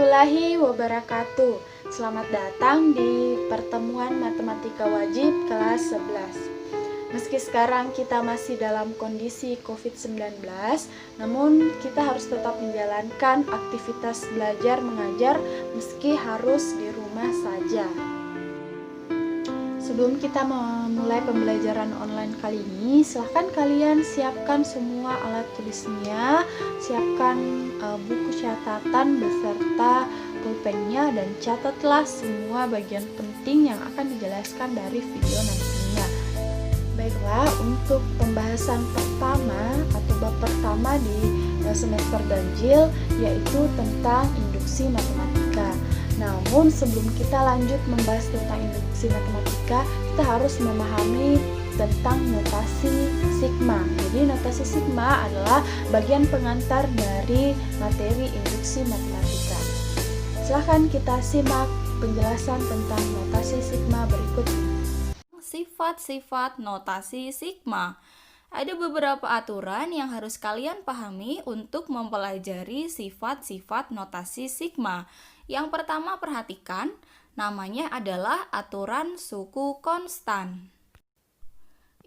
warahmatullahi wabarakatuh. Selamat datang di pertemuan matematika wajib kelas 11. Meski sekarang kita masih dalam kondisi COVID-19, namun kita harus tetap menjalankan aktivitas belajar mengajar meski harus di rumah saja. Sebelum kita memulai pembelajaran online kali ini, silahkan kalian siapkan semua alat tulisnya, siapkan buku catatan beserta pulpennya, dan catatlah semua bagian penting yang akan dijelaskan dari video nantinya. Baiklah, untuk pembahasan pertama atau bab pertama di semester ganjil, yaitu tentang induksi matematika. Namun sebelum kita lanjut membahas tentang induksi matematika, kita harus memahami tentang notasi sigma. Jadi notasi sigma adalah bagian pengantar dari materi induksi matematika. Silahkan kita simak penjelasan tentang notasi sigma berikut ini. Sifat-sifat notasi sigma. Ada beberapa aturan yang harus kalian pahami untuk mempelajari sifat-sifat notasi sigma. Yang pertama, perhatikan, namanya adalah aturan suku konstan.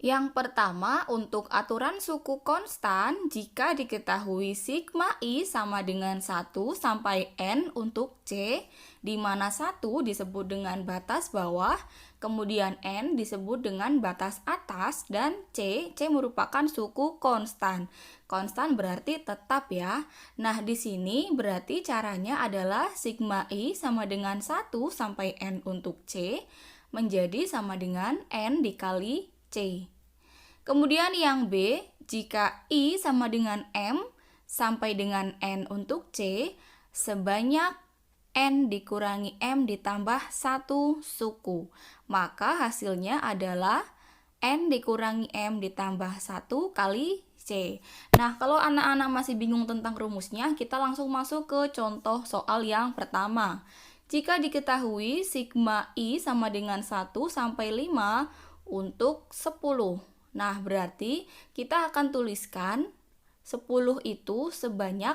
Yang pertama, untuk aturan suku konstan, jika diketahui sigma I sama dengan 1 sampai N untuk C, di mana 1 disebut dengan batas bawah, kemudian N disebut dengan batas atas, dan C merupakan suku konstan. Konstan berarti tetap ya. Nah, di sini berarti caranya adalah sigma I sama dengan 1 sampai N untuk C menjadi sama dengan N dikali C. Kemudian yang B, jika I sama dengan M sampai dengan N untuk C, sebanyak N dikurangi M ditambah 1 suku. Maka hasilnya adalah N dikurangi M ditambah 1 kali C. Nah, kalau anak-anak masih bingung tentang rumusnya, kita langsung masuk ke contoh soal yang pertama. Jika diketahui sigma I sama dengan 1 sampai 5 untuk 10. Nah, berarti kita akan tuliskan 10 itu sebanyak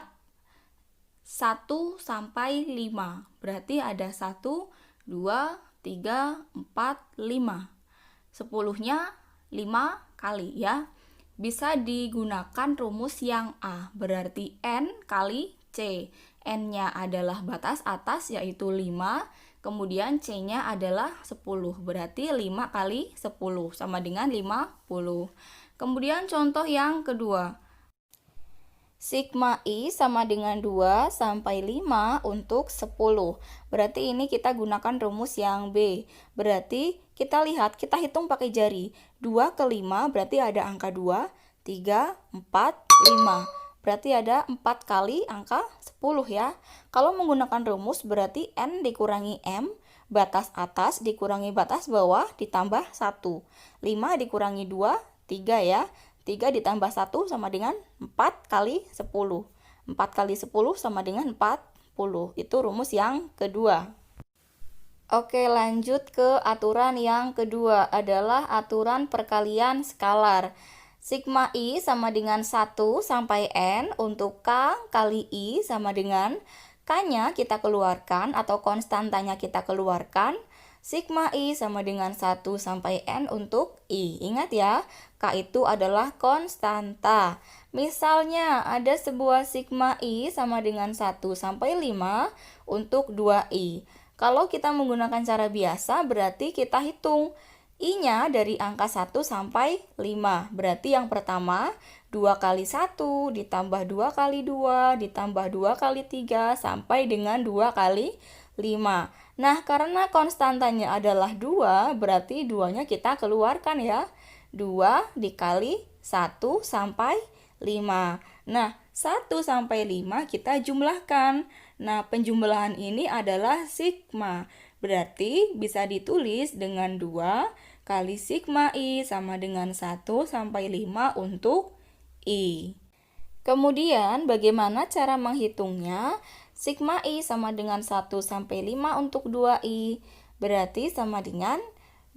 1 sampai 5. Berarti ada 1, 2, 3, 4, 5. 10-nya 5 kali ya. Bisa digunakan rumus yang A, berarti N kali C. N-nya adalah batas atas yaitu 5, kemudian C-nya adalah 10, berarti 5 kali 10 sama dengan 50. Kemudian contoh yang kedua. Sigma I sama dengan 2 sampai 5 untuk 10. Berarti ini kita gunakan rumus yang B. Berarti kita lihat, kita hitung pakai jari. 2 ke 5 berarti ada angka 2, 3, 4, 5. Berarti ada 4 kali angka 10 ya. Kalau menggunakan rumus berarti N dikurangi M, batas atas dikurangi batas bawah ditambah 1. 5 dikurangi 2, 3 ya. 3 ditambah 1 sama dengan 4 kali 10. 4 kali 10 sama dengan 40. Itu rumus yang kedua. Oke, lanjut ke aturan yang kedua, adalah aturan perkalian skalar. Sigma I sama dengan 1 sampai N untuk K kali I sama dengan K-nya kita keluarkan atau konstantanya kita keluarkan. Sigma I sama dengan 1 sampai N untuk I. Ingat ya, K itu adalah konstanta. Misalnya ada sebuah sigma I sama dengan 1 sampai 5 untuk 2I. Kalau kita menggunakan cara biasa berarti kita hitung I-nya dari angka 1 sampai 5. Berarti yang pertama 2 kali 1 ditambah 2 kali 2 ditambah 2 kali 3 sampai dengan 2 kali 5. Nah, karena konstantanya adalah 2, berarti 2-nya kita keluarkan ya. 2 dikali 1 sampai 5. Nah, 1 sampai 5 kita jumlahkan. Nah, penjumlahan ini adalah sigma. Berarti bisa ditulis dengan 2 kali sigma I sama dengan 1 sampai 5 untuk I. Kemudian bagaimana cara menghitungnya? Sigma I sama dengan 1 sampai 5 untuk 2I. Berarti sama dengan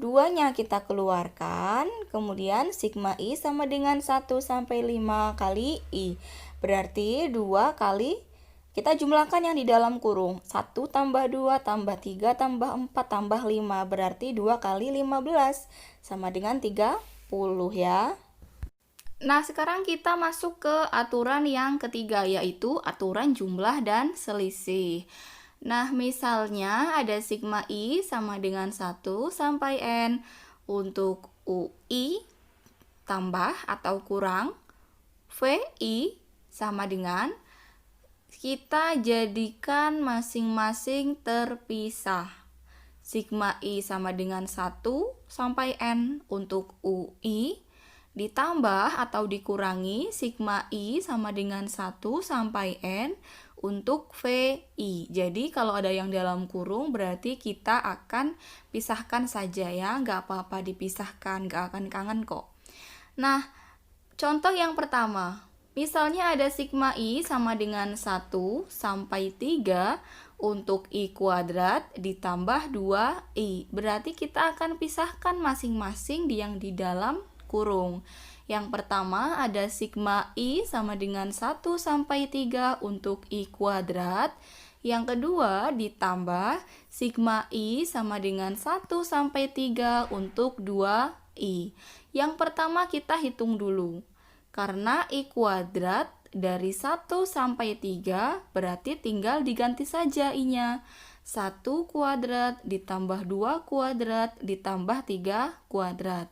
2-nya kita keluarkan, kemudian sigma I sama dengan 1 sampai 5 kali I. Berarti 2 kali Kita jumlahkan yang di dalam kurung. 1 tambah 2 tambah 3 tambah 4 tambah 5. Berarti 2 kali 15 sama dengan 30 ya. Nah, sekarang kita masuk ke aturan yang ketiga, yaitu aturan jumlah dan selisih. Nah, misalnya ada sigma I sama dengan 1 sampai N. Untuk UI tambah atau kurang, VI sama dengan, kita jadikan masing-masing terpisah. Sigma I sama dengan 1 sampai N untuk UI, ditambah atau dikurangi sigma I sama dengan 1 sampai N untuk VI. Jadi kalau ada yang dalam kurung berarti kita akan pisahkan saja ya, nggak apa-apa dipisahkan, nggak akan kangen kok. Nah, contoh yang pertama, misalnya ada sigma I sama dengan 1 sampai 3 untuk I kuadrat ditambah 2I. Berarti kita akan pisahkan masing-masing yang di dalam kurung. Yang pertama ada sigma I sama dengan 1 sampai 3 untuk I kuadrat. Yang kedua ditambah sigma I sama dengan 1 sampai 3 untuk 2I. Yang pertama kita hitung dulu. Karena I kuadrat dari 1 sampai 3 berarti tinggal diganti saja I-nya. 1 kuadrat ditambah 2 kuadrat ditambah 3 kuadrat.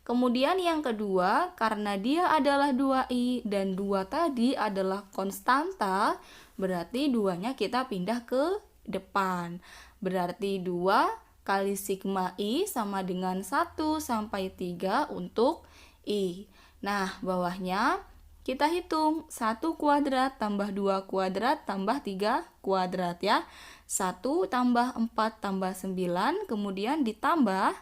Kemudian yang kedua, karena dia adalah 2I dan 2 tadi adalah konstanta, berarti 2-nya kita pindah ke depan. Berarti 2 kali sigma I sama dengan 1 sampai 3 untuk I. Nah, bawahnya kita hitung 1 kuadrat tambah 2 kuadrat tambah 3 kuadrat ya. 1 tambah 4 tambah 9, kemudian ditambah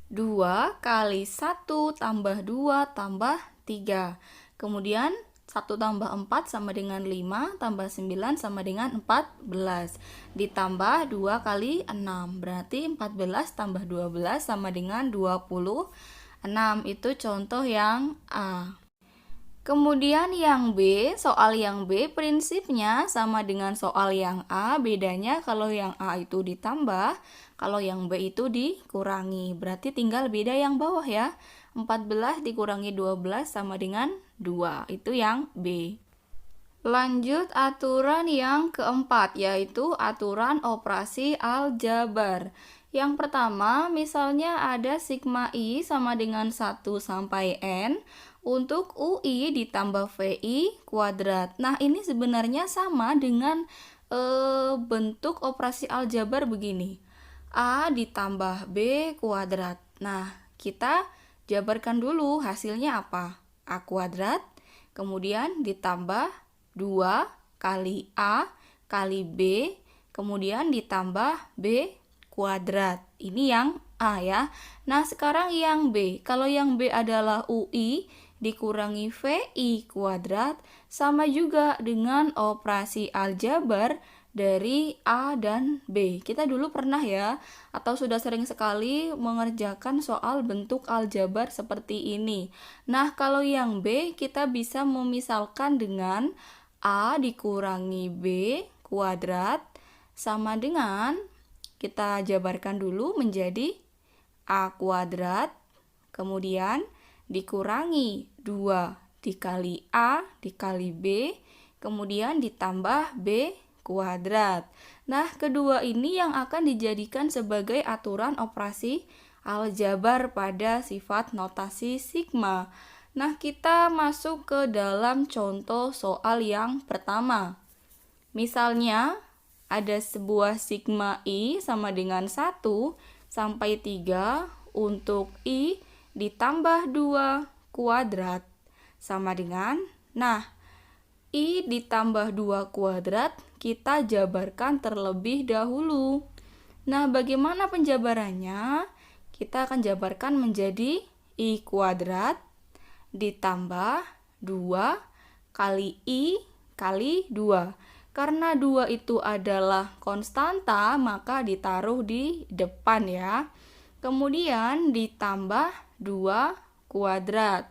2 kali 1 tambah 2 tambah 3. Kemudian 1 tambah 4 sama dengan 5, tambah 9 sama dengan 14. Ditambah 2 kali 6, berarti 14 tambah 12 sama dengan 26. Itu contoh yang A. Kemudian yang B, soal yang B prinsipnya sama dengan soal yang A, bedanya kalau yang A itu ditambah, kalau yang B itu dikurangi. Berarti tinggal beda yang bawah ya. 14 dikurangi 12 sama dengan 2, itu yang B. Lanjut aturan yang keempat, yaitu aturan operasi aljabar. Yang pertama, misalnya ada sigma I sama dengan 1 sampai N untuk UI ditambah VI kuadrat. Nah, ini sebenarnya sama dengan bentuk operasi aljabar begini. A ditambah B kuadrat. Nah, kita jabarkan dulu hasilnya apa? A kuadrat, kemudian ditambah 2 kali A kali B, kemudian ditambah B kuadrat. Ini yang A ya. Nah, sekarang yang B. Kalau yang B adalah UI dikurangi VI kuadrat, sama juga dengan operasi aljabar dari A dan B. Kita dulu pernah ya, atau sudah sering sekali mengerjakan soal bentuk aljabar seperti ini. Nah, kalau yang B kita bisa memisalkan dengan A dikurangi B kuadrat sama dengan, kita jabarkan dulu menjadi A kuadrat, kemudian dikurangi 2 dikali A dikali B, kemudian ditambah B kuadrat. Nah, kedua ini yang akan dijadikan sebagai aturan operasi aljabar pada sifat notasi sigma. Nah, kita masuk ke dalam contoh soal yang pertama. Misalnya, ada sebuah sigma I sama dengan 1 sampai 3 untuk I ditambah 2 kuadrat sama dengan, nah, I ditambah 2 kuadrat kita jabarkan terlebih dahulu. Nah, bagaimana penjabarannya? Kita akan jabarkan menjadi I kuadrat ditambah 2 kali I kali 2. Karena 2 itu adalah konstanta, maka ditaruh di depan ya. Kemudian ditambah 2 kuadrat.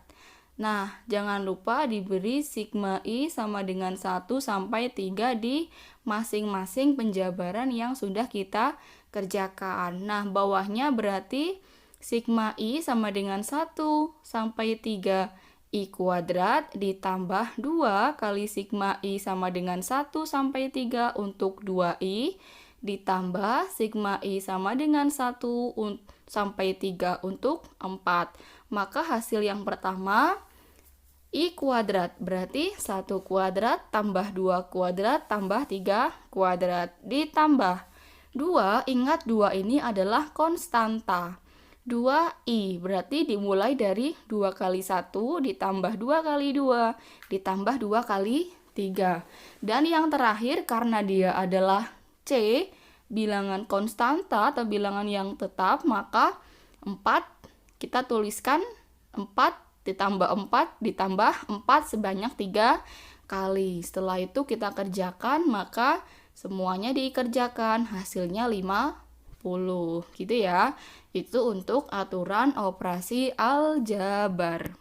Nah, jangan lupa diberi sigma I sama dengan 1 sampai 3 di masing-masing penjabaran yang sudah kita kerjakan. Nah, bawahnya berarti sigma I sama dengan 1 sampai 3 I kuadrat ditambah 2 kali sigma I sama dengan 1 sampai 3 untuk 2I ditambah sigma I sama dengan 1 sampai 3 untuk 4. Maka hasil yang pertama I kuadrat berarti 1 kuadrat tambah 2 kuadrat tambah 3 kuadrat ditambah 2, ingat 2 ini adalah konstanta. 2I berarti dimulai dari 2 kali 1 ditambah 2 kali 2 ditambah 2 kali 3. Dan yang terakhir karena dia adalah C, bilangan konstanta atau bilangan yang tetap, maka 4 kita tuliskan 4 ditambah 4 ditambah 4 sebanyak 3 kali. Setelah itu kita kerjakan, maka semuanya dikerjakan, hasilnya 50 gitu ya. Itu untuk aturan operasi aljabar.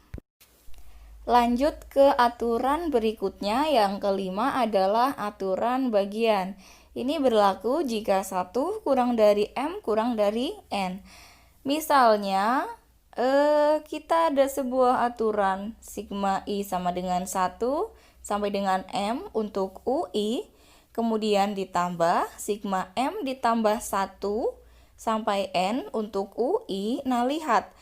Lanjut ke aturan berikutnya, yang kelima adalah aturan bagian. Ini berlaku jika 1 kurang dari M kurang dari N. Misalnya kita ada sebuah aturan sigma I sama dengan 1 sampai dengan M untuk UI, kemudian ditambah sigma M ditambah 1 sampai N untuk UI. Nah, lihat,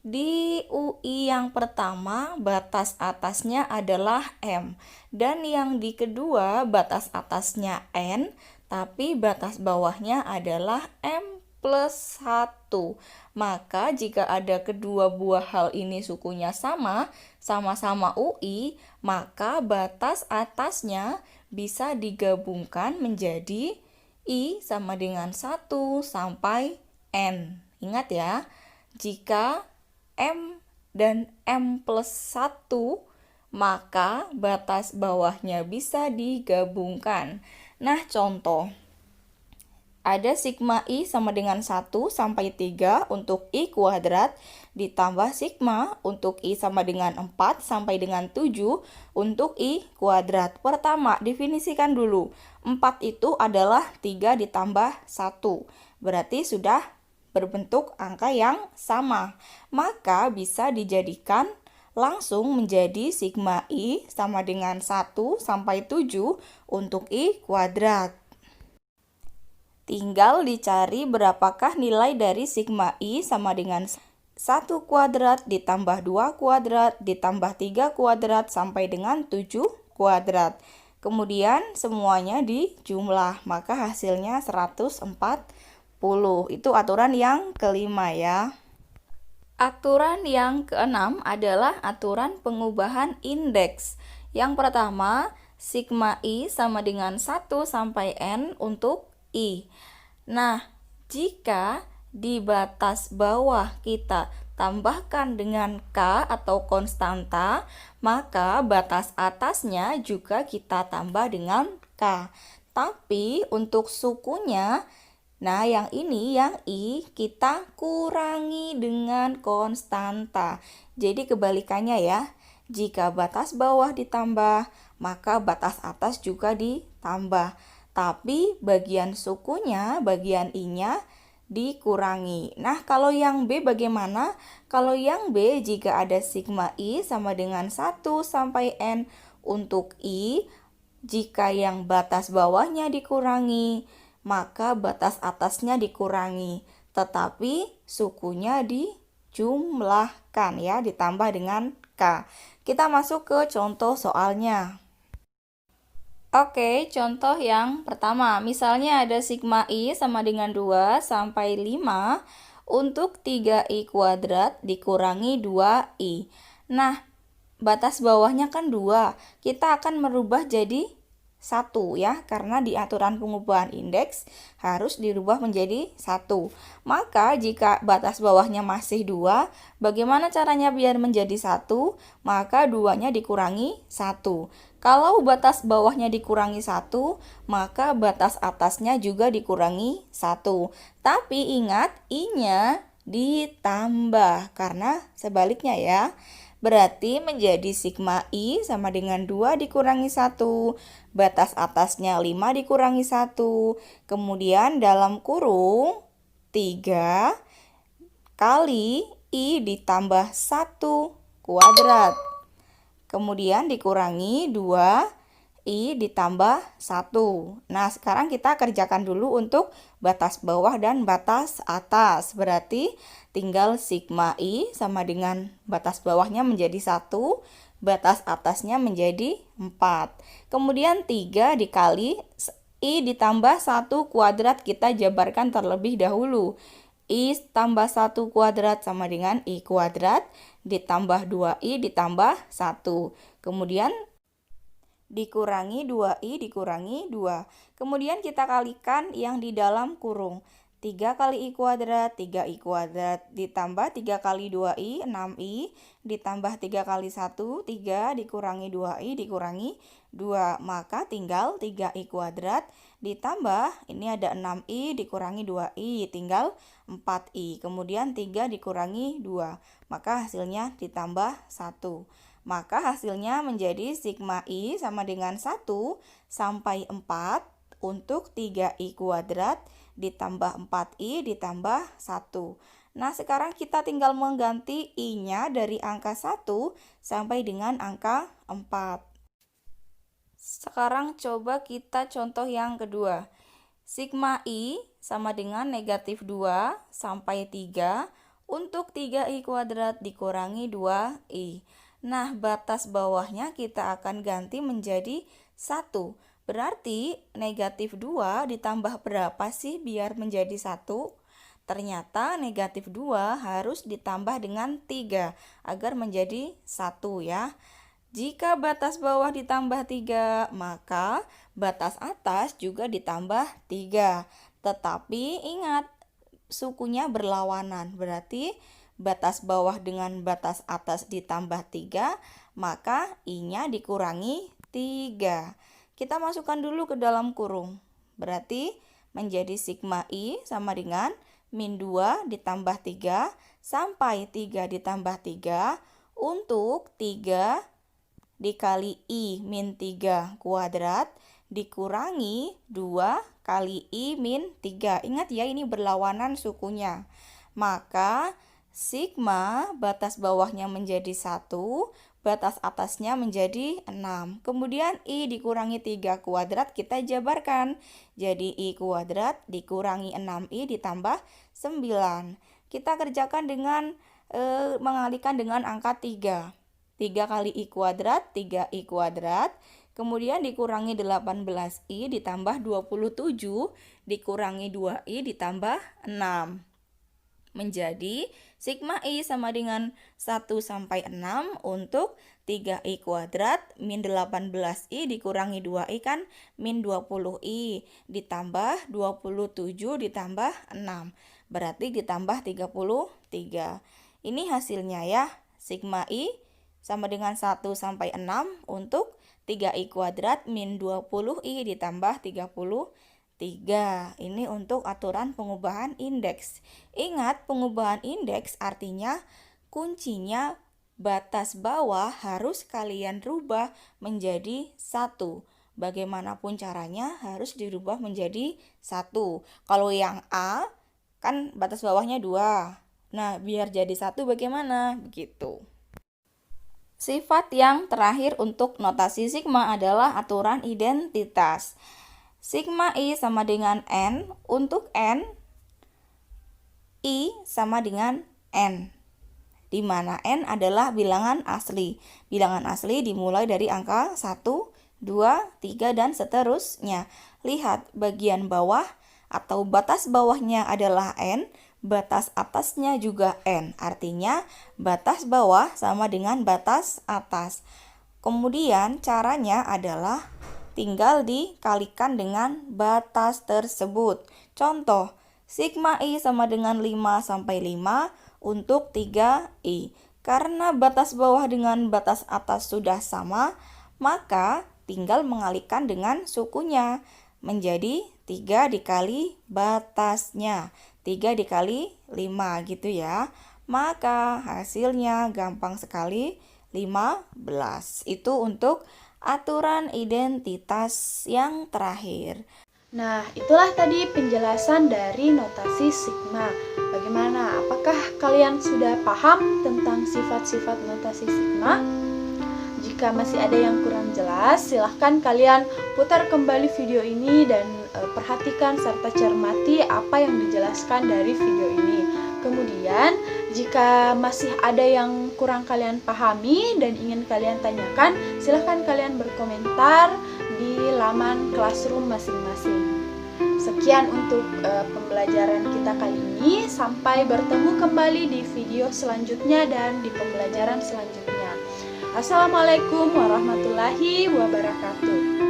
di UI yang pertama batas atasnya adalah M, dan yang di kedua batas atasnya N, tapi batas bawahnya adalah M plus 1. Maka jika ada kedua buah hal ini sukunya sama-sama UI, maka batas atasnya bisa digabungkan menjadi I sama dengan 1 sampai N. Ingat ya, jika M dan M plus 1, maka batas bawahnya bisa digabungkan. Nah, contoh. Ada sigma I sama dengan 1 sampai 3 untuk I kuadrat ditambah sigma untuk I sama dengan 4 sampai dengan 7 untuk I kuadrat. Pertama, definisikan dulu. 4 itu adalah 3 ditambah 1. Berarti sudah berbentuk angka yang sama. Maka bisa dijadikan langsung menjadi sigma I sama dengan 1 sampai 7 untuk I kuadrat. Tinggal dicari berapakah nilai dari sigma I sama dengan 1 kuadrat ditambah 2 kuadrat ditambah 3 kuadrat sampai dengan 7 kuadrat. Kemudian semuanya dijumlah, maka hasilnya 140. Itu aturan yang kelima ya. Aturan yang keenam adalah aturan pengubahan indeks. Yang pertama, sigma I sama dengan 1 sampai N untuk I. Nah, jika di batas bawah kita tambahkan dengan K atau konstanta, maka batas atasnya juga kita tambah dengan K. Tapi untuk sukunya, nah yang ini, yang I, kita kurangi dengan konstanta. Jadi kebalikannya ya, jika batas bawah ditambah, maka batas atas juga ditambah. Tapi bagian sukunya, bagian I-nya dikurangi. Nah, kalau yang B bagaimana? Kalau yang B, jika ada sigma I sama dengan 1 sampai N untuk I, jika yang batas bawahnya dikurangi, maka batas atasnya dikurangi. Tetapi sukunya dijumlahkan ya, ditambah dengan K. Kita masuk ke contoh soalnya. Oke, contoh yang pertama, misalnya ada sigma I sama dengan 2 sampai 5 untuk 3I kuadrat dikurangi 2I. Nah, batas bawahnya kan 2, kita akan merubah jadi 1 ya, karena di aturan pengubahan indeks harus dirubah menjadi 1. Maka jika batas bawahnya masih 2, bagaimana caranya biar menjadi 1? Maka 2-nya dikurangi 1. Kalau batas bawahnya dikurangi 1, maka batas atasnya juga dikurangi 1. Tapi ingat, I-nya ditambah, karena sebaliknya ya. Berarti menjadi sigma I sama dengan 2 dikurangi 1. Batas atasnya 5 dikurangi 1. Kemudian dalam kurung 3 kali I ditambah 1 kuadrat. Kemudian dikurangi 2 I ditambah 1. Nah, sekarang kita kerjakan dulu untuk batas bawah dan batas atas. Berarti tinggal sigma I sama dengan batas bawahnya menjadi 1, batas atasnya menjadi 4. Kemudian 3 dikali I ditambah 1 kuadrat kita jabarkan terlebih dahulu. I tambah 1 kuadrat sama dengan I kuadrat ditambah 2I ditambah 1. Kemudian dikurangi 2I dikurangi 2. Kemudian kita kalikan yang di dalam kurung. 3 kali I kuadrat, 3I kuadrat, ditambah 3 kali 2I, 6I, ditambah 3 kali 1, 3, dikurangi 2I, dikurangi 2. Maka tinggal 3I kuadrat, ditambah, ini ada 6I, dikurangi 2I, tinggal 4I. Kemudian 3 dikurangi 2, maka hasilnya ditambah 1. Maka hasilnya menjadi sigma I sama dengan 1 sampai 4 untuk 3I kuadrat ditambah 4I ditambah 1. Nah, sekarang kita tinggal mengganti I-nya dari angka 1 sampai dengan angka 4. Sekarang coba kita contoh yang kedua. Sigma I sama dengan negatif 2 sampai 3 untuk 3I kuadrat dikurangi 2I. Nah, batas bawahnya kita akan ganti menjadi 1. Berarti negatif 2 ditambah berapa sih biar menjadi 1? Ternyata negatif 2 harus ditambah dengan 3 agar menjadi 1 ya. Jika batas bawah ditambah 3, maka batas atas juga ditambah 3. Tetapi ingat, sukunya berlawanan. Berarti batas bawah dengan batas atas ditambah 3, maka I-nya dikurangi 3. Kita masukkan dulu ke dalam kurung. Berarti menjadi sigma I sama dengan min 2 ditambah 3 sampai 3 ditambah 3 untuk 3 dikali I min 3 kuadrat dikurangi 2 kali I min 3. Ingat ya, ini berlawanan sukunya. Maka sigma batas bawahnya menjadi 1, batas atasnya menjadi 6. Kemudian I dikurangi 3 kuadrat kita jabarkan. Jadi I kuadrat dikurangi 6I ditambah 9. Kita kerjakan dengan mengalihkan dengan angka 3. 3 kali I kuadrat, 3I kuadrat. Kemudian dikurangi 18I ditambah 27 dikurangi 2I ditambah 6. Menjadi sigma I sama dengan 1 sampai 6 untuk 3I kuadrat min 18I dikurangi 2I kan min 20I ditambah 27 ditambah 6. Berarti ditambah 33. Ini hasilnya ya. Sigma I sama dengan 1 sampai 6 untuk 3I kuadrat min 20I ditambah 33. Ini untuk aturan pengubahan indeks. Ingat, pengubahan indeks artinya kuncinya batas bawah harus kalian rubah menjadi 1. Bagaimanapun caranya harus dirubah menjadi 1. Kalau yang A kan batas bawahnya 2. Nah, biar jadi 1 bagaimana? Begitu. Sifat yang terakhir untuk notasi sigma adalah aturan identitas. Sigma I sama dengan N. Untuk N, I sama dengan N, di mana N adalah bilangan asli. Bilangan asli dimulai dari angka 1, 2, 3, dan seterusnya. Lihat bagian bawah atau batas bawahnya adalah N, batas atasnya juga N. Artinya batas bawah sama dengan batas atas. Kemudian caranya adalah tinggal dikalikan dengan batas tersebut. Contoh, sigma I sama dengan 5 sampai 5 untuk 3I. Karena batas bawah dengan batas atas sudah sama, maka tinggal mengalihkan dengan sukunya. Menjadi 3 dikali batasnya. 3 dikali 5 gitu ya. Maka hasilnya gampang sekali 15. Itu untuk aturan identitas yang terakhir. Nah, itulah tadi penjelasan dari notasi sigma. Bagaimana? Apakah kalian sudah paham tentang sifat-sifat notasi sigma? Jika masih ada yang kurang jelas, silahkan kalian putar kembali video ini dan perhatikan serta cermati apa yang dijelaskan dari video ini. Kemudian, jika masih ada yang kurang kalian pahami dan ingin kalian tanyakan, silahkan kalian berkomentar di laman Classroom masing-masing. Sekian untuk pembelajaran kita kali ini. Sampai bertemu kembali di video selanjutnya dan di pembelajaran selanjutnya. Assalamualaikum warahmatullahi wabarakatuh.